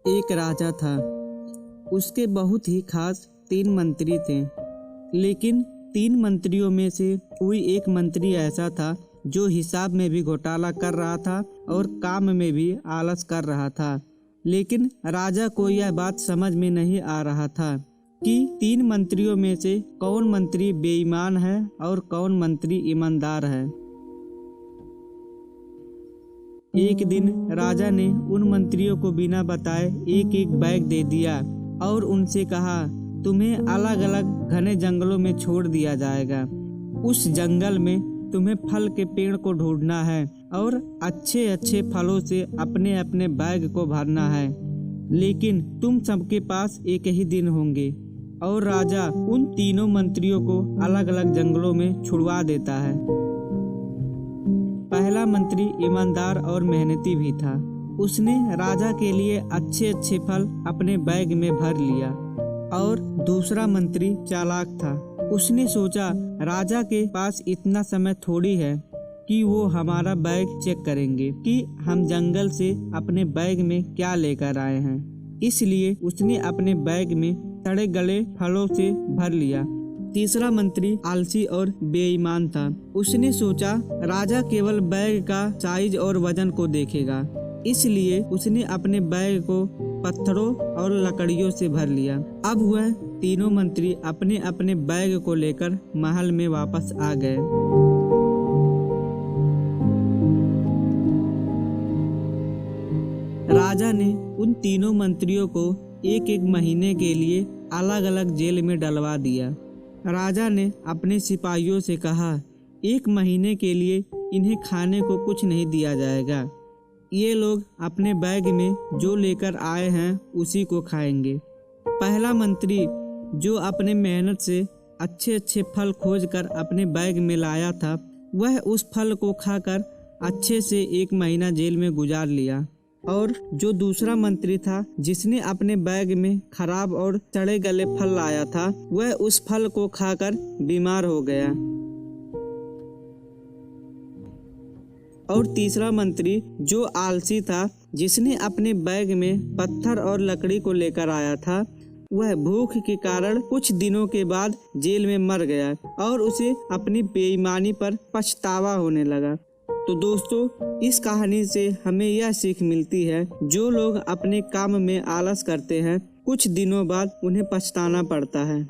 एक राजा था। उसके बहुत ही खास 3 मंत्री थे, लेकिन 3 मंत्रियों में से कोई एक मंत्री ऐसा था जो हिसाब में भी घोटाला कर रहा था और काम में भी आलस कर रहा था। लेकिन राजा को यह बात समझ में नहीं आ रहा था कि 3 मंत्रियों में से कौन मंत्री बेईमान है और कौन मंत्री ईमानदार है। एक दिन राजा ने उन मंत्रियों को बिना बताए एक एक बैग दे दिया और उनसे कहा, तुम्हें अलग अलग घने जंगलों में छोड़ दिया जाएगा। उस जंगल में तुम्हें फल के पेड़ को ढूंढना है और अच्छे अच्छे फलों से अपने अपने बैग को भरना है, लेकिन तुम सबके पास एक ही दिन होंगे। और राजा उन तीनों मंत्रियों को अलग अलग जंगलों में छुड़वा देता है। पहला मंत्री ईमानदार और मेहनती भी था। उसने राजा के लिए अच्छे अच्छे फल अपने बैग में भर लिया। और दूसरा मंत्री चालाक था। उसने सोचा, राजा के पास इतना समय थोड़ी है कि वो हमारा बैग चेक करेंगे कि हम जंगल से अपने बैग में क्या लेकर आए हैं। इसलिए उसने अपने बैग में सड़े गले फलों से भर लिया। तीसरा मंत्री आलसी और बेईमान था। उसने सोचा, राजा केवल बैग का साइज और वजन को देखेगा, इसलिए उसने अपने बैग को पत्थरों और लकड़ियों से भर लिया। अब वह तीनों मंत्री अपने अपने बैग को लेकर महल में वापस आ गए। राजा ने उन तीनों मंत्रियों को एक एक महीने के लिए अलग अलग जेल में डलवा दिया। राजा ने अपने सिपाहियों से कहा, 1 महीने के लिए इन्हें खाने को कुछ नहीं दिया जाएगा। ये लोग अपने बैग में जो लेकर आए हैं उसी को खाएंगे। पहला मंत्री जो अपने मेहनत से अच्छे अच्छे फल खोजकर अपने बैग में लाया था, वह उस फल को खाकर अच्छे से 1 महीना जेल में गुजार लिया। और जो दूसरा मंत्री था, जिसने अपने बैग में खराब और सड़े गले फल लाया था, वह उस फल को खाकर बीमार हो गया। और तीसरा मंत्री जो आलसी था, जिसने अपने बैग में पत्थर और लकड़ी को लेकर आया था, वह भूख के कारण कुछ दिनों के बाद जेल में मर गया और उसे अपनी बेईमानी पर पछतावा होने लगा। तो दोस्तों, इस कहानी से हमें यह सीख मिलती है, जो लोग अपने काम में आलस करते हैं, कुछ दिनों बाद उन्हें पछताना पड़ता है।